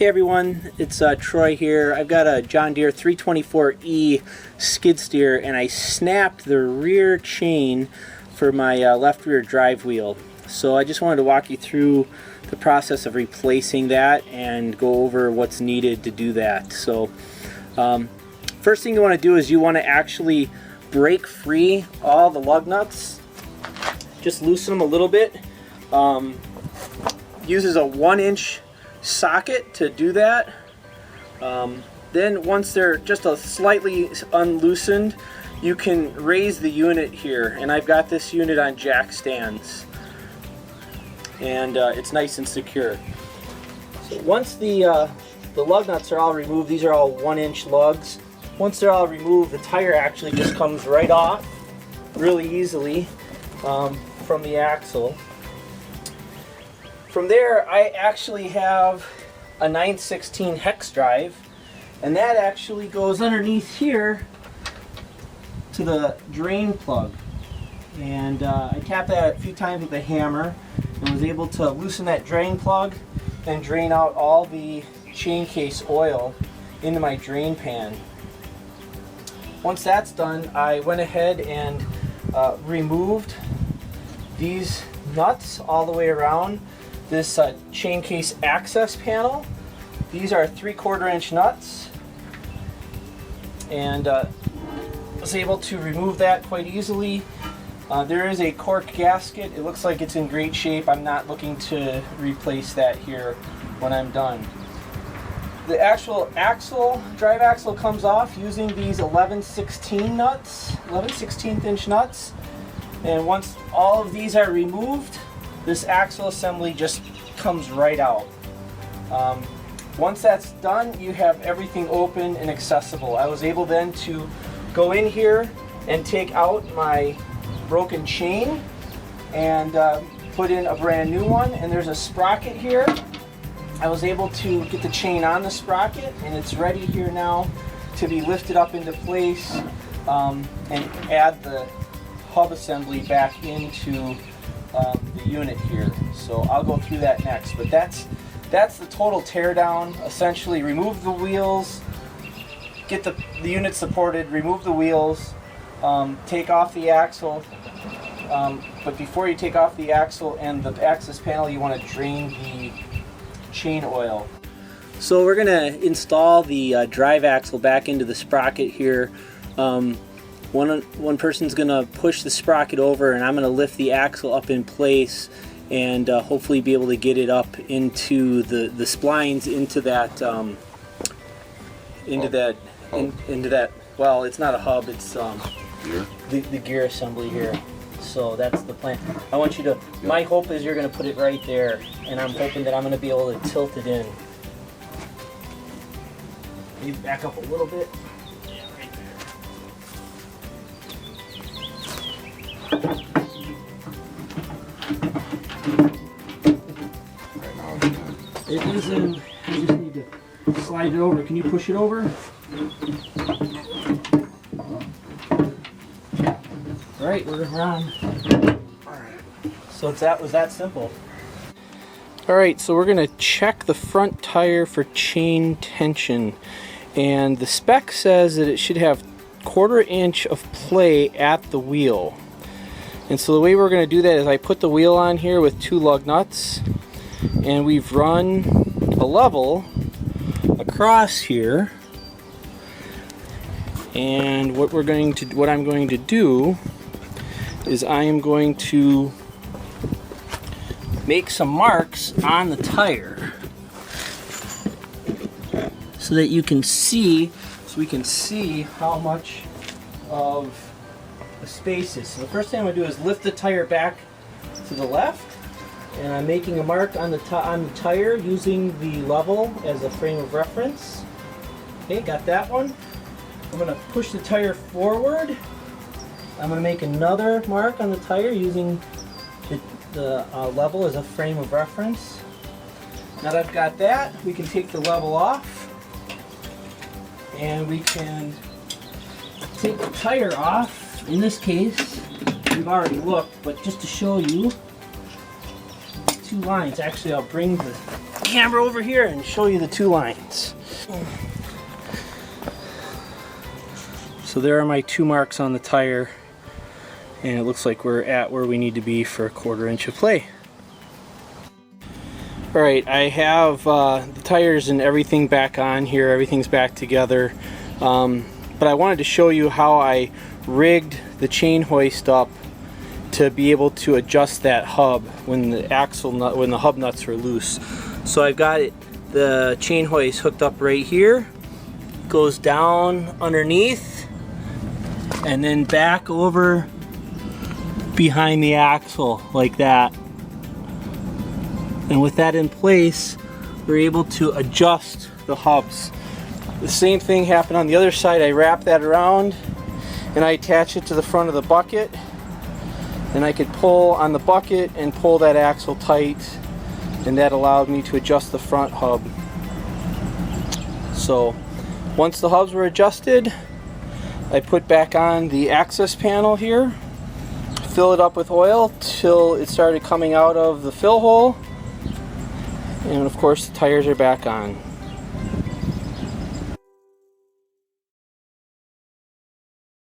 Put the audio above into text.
Hey everyone, it's Troy here. I've got a John Deere 324E skid steer and I snapped the rear chain for my left rear drive wheel. So I just wanted to walk you through the process of replacing that and go over what's needed to do that. So first thing you want to do is you want to actually break free all the lug nuts. Just loosen them a little bit. Uses a 1-inch socket to do that. Then once they're just a slightly unloosened, you can raise the unit here, and I've got this unit on jack stands, and it's nice and secure. So once the lug nuts are all removed, these are all 1-inch lugs. Once they're all removed, the tire actually just comes right off really easily from the axle. From there, I actually have a 9/16 hex drive, and that actually goes underneath here to the drain plug. And I tapped that a few times with a hammer and was able to loosen that drain plug and drain out all the chain case oil into my drain pan. Once that's done, I went ahead and removed these nuts all the way around this chain case access panel. These are 3/4 inch nuts, and was able to remove that quite easily. There is a cork gasket. It looks like it's in great shape. I'm not looking to replace that here when I'm done. The actual axle, drive axle, comes off using these 11/16 nuts, 11/16 inch nuts. And once all of these are removed, this axle assembly just comes right out. Once that's done, you have everything open and accessible. I was able then to go in here and take out my broken chain and put in a brand new one, and there's a sprocket here. I was able to get the chain on the sprocket, and it's ready here now to be lifted up into place and add the hub assembly back into the unit here. So I'll go through that next, but that's the total teardown. Essentially, remove the wheels, get the unit supported, remove the wheels, take off the axle, but before you take off the axle and the access panel, you want to drain the chain oil. So we're going to install the drive axle back into the sprocket here. One person's going to push the sprocket over, and I'm going to lift the axle up in place and hopefully be able to get it up into the splines into that well, it's not a hub, it's the gear assembly here. So that's the plan. I want you to, my hope is you're going to put it right there, and I'm hoping that I'm going to be able to tilt it in. You back up a little bit. It is in. You just need to slide it over. Can you push it over? Alright, we're on. So it was that simple. Alright, so we're going to check the front tire for chain tension. And the spec says that it should have 1/4 inch of play at the wheel. And so the way we're going to do that is I put the wheel on here with 2 lug nuts, and we've run a level across here. And what I'm going to do is I am going to make some marks on the tire so that you can see, we can see how much of the space is. So the first thing I'm going to do is lift the tire back to the left, and I'm making a mark on the tire using the level as a frame of reference. Okay, got that one. I'm going to push the tire forward. I'm going to make another mark on the tire using the level as a frame of reference. Now that I've got that, we can take the level off, and we can take the tire off. In this case, we've already looked, but just to show you, 2 lines. Actually, I'll bring the camera over here and show you the two lines. So there are my 2 marks on the tire, and it looks like we're at where we need to be for a 1/4 inch of play. Alright, I have the tires and everything back on here, everything's back together, but I wanted to show you how I rigged the chain hoist up to be able to adjust that hub when the hub nuts are loose. So I've got the chain hoist hooked up right here, goes down underneath, and then back over behind the axle like that. And with that in place, we're able to adjust the hubs. The same thing happened on the other side. I wrap that around and I attach it to the front of the bucket, and I could pull on the bucket and pull that axle tight, and that allowed me to adjust the front hub. So once the hubs were adjusted, I put back on the access panel here, fill it up with oil till it started coming out of the fill hole, and of course the tires are back on.